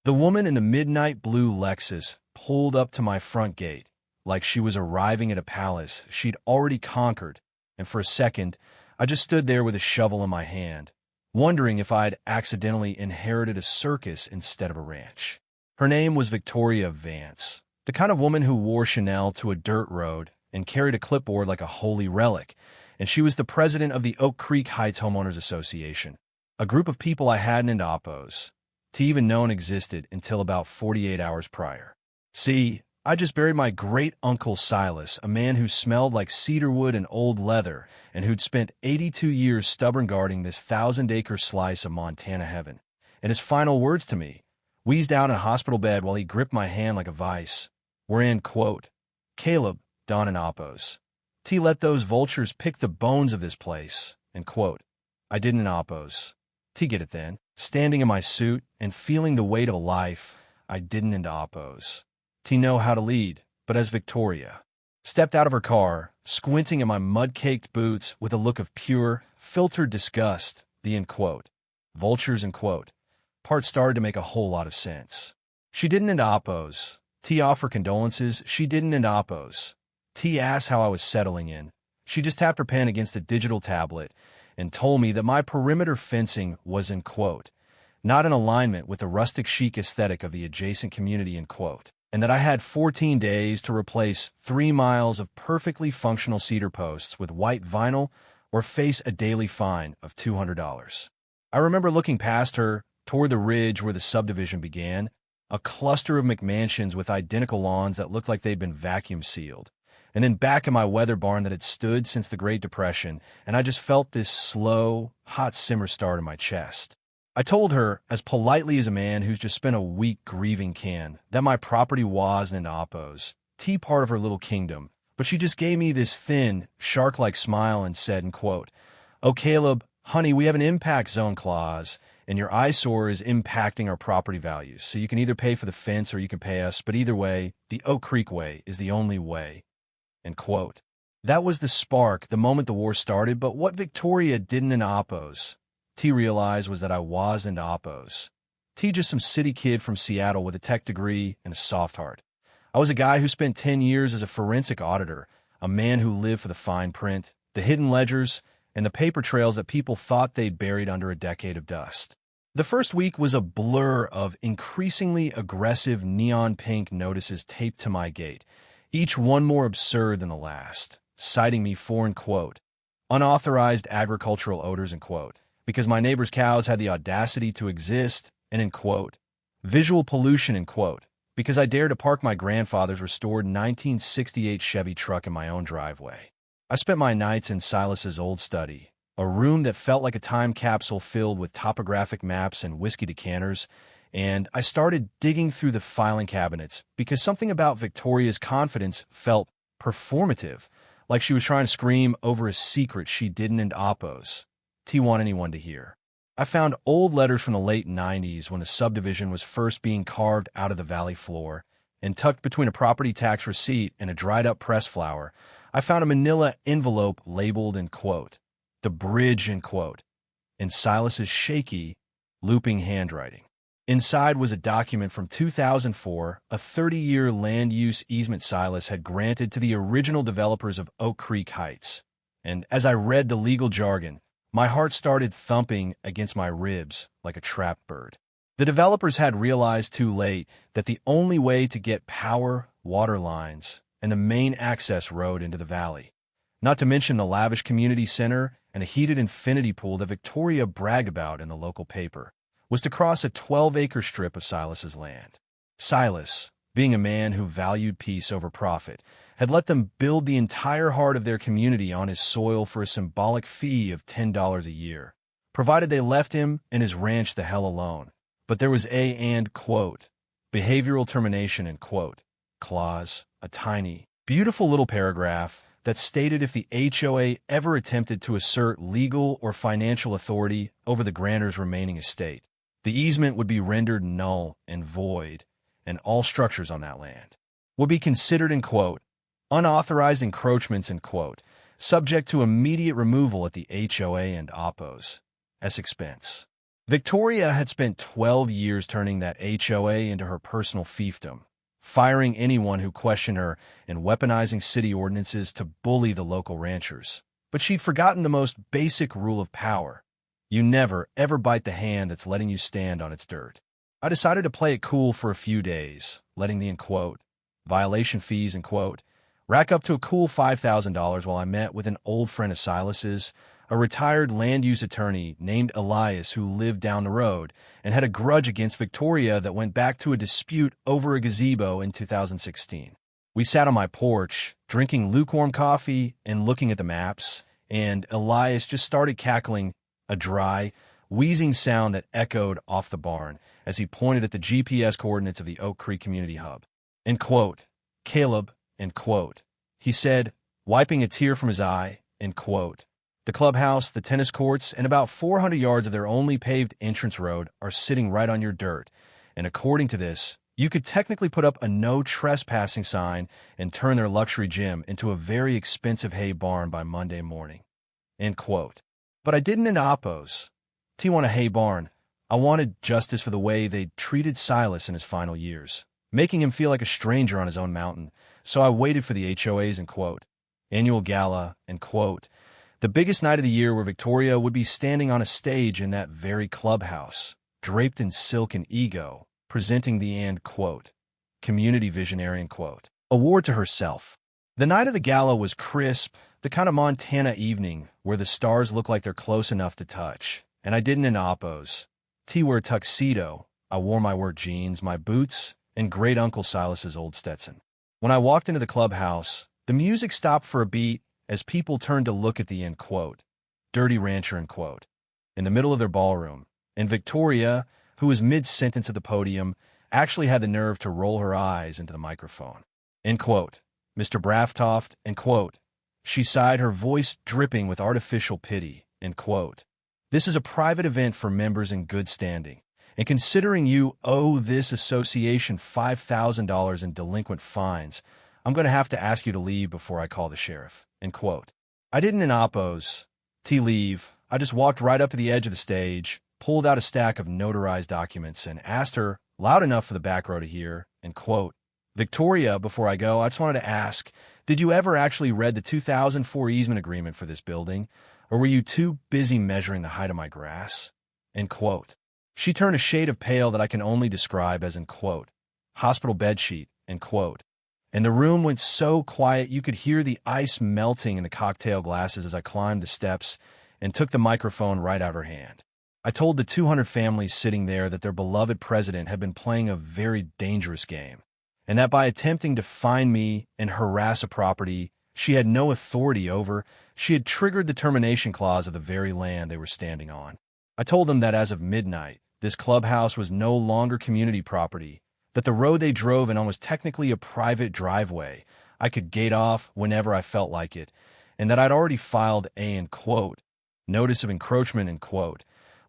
The woman in the midnight blue Lexus pulled up to my front gate, like she was arriving at a palace she'd already conquered, and for a second, I just stood there with a shovel in my hand, wondering if I'd accidentally inherited a circus instead of a ranch. Her name was Victoria Vance, the kind of woman who wore Chanel to a dirt road and carried a clipboard like a holy relic, and she was the president of the Oak Creek Heights Homeowners Association, a group of people I hadn't to even known existed until about 48 hours prior. See, I just buried my great-uncle Silas, a man who smelled like cedarwood and old leather, and who'd spent 82 years stubborn guarding this 1,000-acre slice of Montana heaven. And his final words to me, wheezed out in a hospital bed while he gripped my hand like a vice, were in, quote, "Caleb, Don and Oppos. Let those vultures pick the bones of this place," end quote. I didn't Oppos. Get it then? Standing in my suit and feeling the weight of a life, I didn't Oppos. Know how to lead, but as Victoria stepped out of her car, squinting at my mud-caked boots with a look of pure, filtered disgust, the end quote, vultures end quote, part started to make a whole lot of sense. She didn't Oppos. Offer condolences. She didn't Oppos. Asked how I was settling in. She just tapped her pen against a digital tablet and told me that my perimeter fencing was in quote, not in alignment with the rustic chic aesthetic of the adjacent community end quote, and that I had 14 days to replace 3 miles of perfectly functional cedar posts with white vinyl or face a daily fine of $200. I remember looking past her toward the ridge where the subdivision began, a cluster of McMansions with identical lawns that looked like they'd been vacuum sealed, and then back in my weather barn that had stood since the Great Depression, and I just felt this slow, hot simmer start in my chest. I told her, as politely as a man who's just spent a week grieving can, that my property wasn't Oppos, part of her little kingdom, but she just gave me this thin, shark-like smile and said, in quote, "Oh, Caleb, honey, we have an impact zone clause, and your eyesore is impacting our property values, so you can either pay for the fence or you can pay us, but either way, the Oak Creek way is the only way," end quote. That was the spark the moment the war started, but what Victoria didn't Oppos realized was that I wasn't Oppos. Just some city kid from Seattle with a tech degree and a soft heart. I was a guy who spent 10 years as a forensic auditor, a man who lived for the fine print, the hidden ledgers, and the paper trails that people thought they'd buried under a decade of dust. The first week was a blur of increasingly aggressive neon pink notices taped to my gate, each one more absurd than the last, citing me for, in quote, unauthorized agricultural odors, in quote, because my neighbor's cows had the audacity to exist, and in quote, visual pollution, in quote, because I dared to park my grandfather's restored 1968 Chevy truck in my own driveway. I spent my nights in Silas's old study, a room that felt like a time capsule filled with topographic maps and whiskey decanters, and I started digging through the filing cabinets because something about Victoria's confidence felt performative, like she was trying to scream over a secret she didn't Oppos want anyone to hear. I found old letters from the late 90s when the subdivision was first being carved out of the valley floor, and tucked between a property tax receipt and a dried-up press flower, I found a manila envelope labeled, in quote, "The Bridge," in quote, in Silas's shaky, looping handwriting. Inside was a document from 2004, a 30-year land use easement Silas had granted to the original developers of Oak Creek Heights. And as I read the legal jargon, my heart started thumping against my ribs like a trapped bird. The developers had realized too late that the only way to get power, water lines, and the main access road into the valley, not to mention the lavish community center and a heated infinity pool that Victoria bragged about in the local paper, was to cross a 12-acre strip of Silas's land. Silas, being a man who valued peace over profit, had let them build the entire heart of their community on his soil for a symbolic fee of $10 a year, provided they left him and his ranch the hell alone. But there was quote, behavioral termination, end quote, clause, a tiny, beautiful little paragraph that stated if the HOA ever attempted to assert legal or financial authority over the grantor's remaining estate, the easement would be rendered null and void, and all structures on that land would be considered, in quote, unauthorized encroachments, in quote, subject to immediate removal at the HOA and Oppos' expense. Victoria had spent 12 years turning that HOA into her personal fiefdom, firing anyone who questioned her and weaponizing city ordinances to bully the local ranchers. But she'd forgotten the most basic rule of power. You never, ever bite the hand that's letting you stand on its dirt. I decided to play it cool for a few days, letting the, violation fees, rack up to a cool $5,000 while I met with an old friend of Silas's, a retired land use attorney named Elias who lived down the road and had a grudge against Victoria that went back to a dispute over a gazebo in 2016. We sat on my porch, drinking lukewarm coffee and looking at the maps, and Elias just started cackling, a dry, wheezing sound that echoed off the barn as he pointed at the GPS coordinates of the Oak Creek Community Hub. Caleb, he said, wiping a tear from his eye, the clubhouse, the tennis courts, and about 400 yards of their only paved entrance road are sitting right on your dirt, and according to this, you could technically put up a no trespassing sign and turn their luxury gym into a very expensive hay barn by Monday morning. But I didn't in oppose. T want a hay barn. I wanted justice for the way they treated Silas in his final years, making him feel like a stranger on his own mountain, so I waited for the HOA's annual gala, the biggest night of the year where Victoria would be standing on a stage in that very clubhouse, draped in silk and ego, presenting the community visionary, award to herself. The night of the gala was crisp, the kind of Montana evening where the stars look like they're close enough to touch, and I didn't oppose. T wore a tuxedo, I wore my work jeans, my boots, and great Uncle Silas's old Stetson. When I walked into the clubhouse, the music stopped for a beat as people turned to look at the dirty rancher in the middle of their ballroom, and Victoria, who was mid-sentence at the podium, actually had the nerve to roll her eyes into the microphone. Mr. Braftoft, she sighed, her voice dripping with artificial pity, This is a private event for members in good standing, and considering you owe this association $5,000 in delinquent fines, I'm going to have to ask you to leave before I call the sheriff. I didn't oppose. Leave. I just walked right up to the edge of the stage, pulled out a stack of notarized documents, and asked her, loud enough for the back row to hear, Victoria, before I go, I just wanted to ask, did you ever actually read the 2004 easement agreement for this building, or were you too busy measuring the height of my grass? She turned a shade of pale that I can only describe as hospital bedsheet, and the room went so quiet you could hear the ice melting in the cocktail glasses as I climbed the steps and took the microphone right out of her hand. I told the 200 families sitting there that their beloved president had been playing a very dangerous game, and that by attempting to fine me and harass a property she had no authority over, she had triggered the termination clause of the very land they were standing on. I told them that as of midnight, this clubhouse was no longer community property, that the road they drove in on was technically a private driveway I could gate off whenever I felt like it, and that I'd already filed a, notice of encroachment,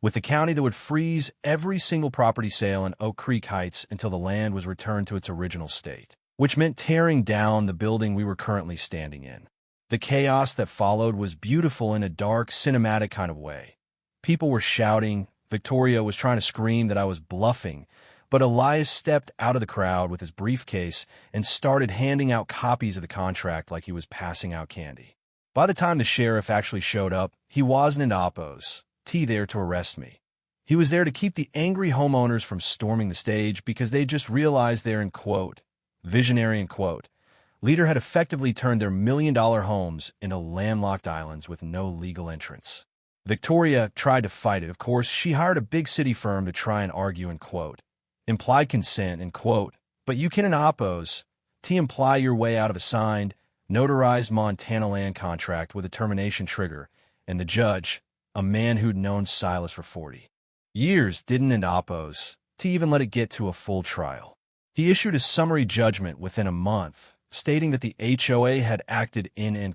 with the county that would freeze every single property sale in Oak Creek Heights until the land was returned to its original state, which meant tearing down the building we were currently standing in. The chaos that followed was beautiful in a dark, cinematic kind of way. People were shouting, Victoria was trying to scream that I was bluffing, but Elias stepped out of the crowd with his briefcase and started handing out copies of the contract like he was passing out candy. By the time the sheriff actually showed up, he wasn't in oppose, there to arrest me. He was there to keep the angry homeowners from storming the stage because they just realized their, visionary, leader had effectively turned their million-dollar homes into landlocked islands with no legal entrance. Victoria tried to fight it. Of course, she hired a big city firm to try and argue, implied consent, but you can oppose, imply your way out of a signed, notarized Montana land contract with a termination trigger, and the judge, a man who'd known Silas for 40 years, didn't oppose, even let it get to a full trial. He issued a summary judgment within a month, stating that the HOA had acted in,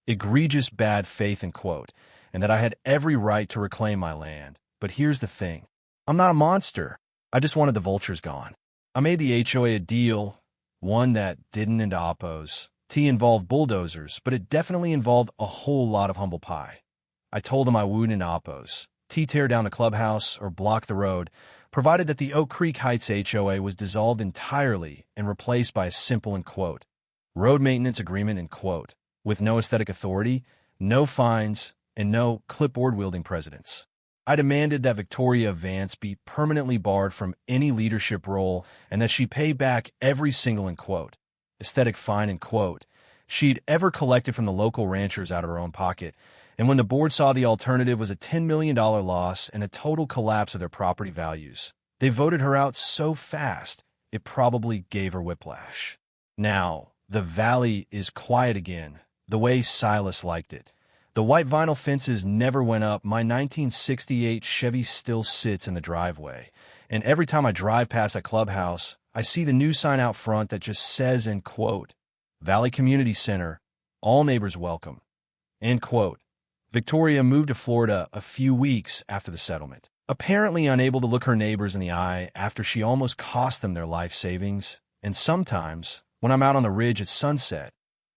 egregious bad faith, and that I had every right to reclaim my land. But here's the thing. I'm not a monster. I just wanted the vultures gone. I made the HOA a deal, one that didn't oppose. Involved bulldozers, but it definitely involved a whole lot of humble pie. I told them I wouldn't oppose. tear down the clubhouse, or block the road, provided that the Oak Creek Heights HOA was dissolved entirely and replaced by a simple, in quote, road maintenance agreement, in quote, with no aesthetic authority, no fines, and no clipboard-wielding presidents. I demanded that Victoria Vance be permanently barred from any leadership role and that she pay back every single, in quote, aesthetic fine, in quote, she'd ever collected from the local ranchers out of her own pocket. And when the board saw the alternative was a $10 million loss and a total collapse of their property values, they voted her out so fast, it probably gave her whiplash. Now, the valley is quiet again, the way Silas liked it. The white vinyl fences never went up. My 1968 Chevy still sits in the driveway. And every time I drive past a clubhouse, I see the new sign out front that just says, in quote, Valley Community Center, all neighbors welcome, end quote. Victoria moved to Florida a few weeks after the settlement, apparently unable to look her neighbors in the eye after she almost cost them their life savings. And sometimes, when I'm out on the ridge at sunset,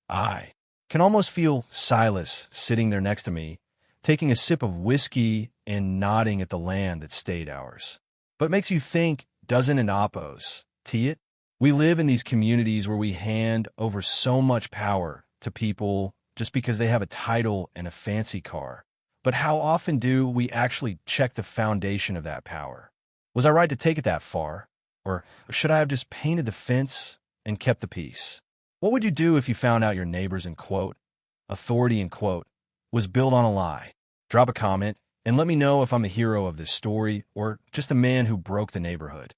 I can almost feel Silas sitting there next to me, taking a sip of whiskey and nodding at the land that stayed ours. But it makes you think, doesn't it, Oppos? It? We live in these communities where we hand over so much power to people just because they have a title and a fancy car. But how often do we actually check the foundation of that power? Was I right to take it that far? Or should I have just painted the fence and kept the peace? What would you do if you found out your neighbor's, in quote, authority, in quote, was built on a lie? Drop a comment and let me know if I'm the hero of this story or just a man who broke the neighborhood.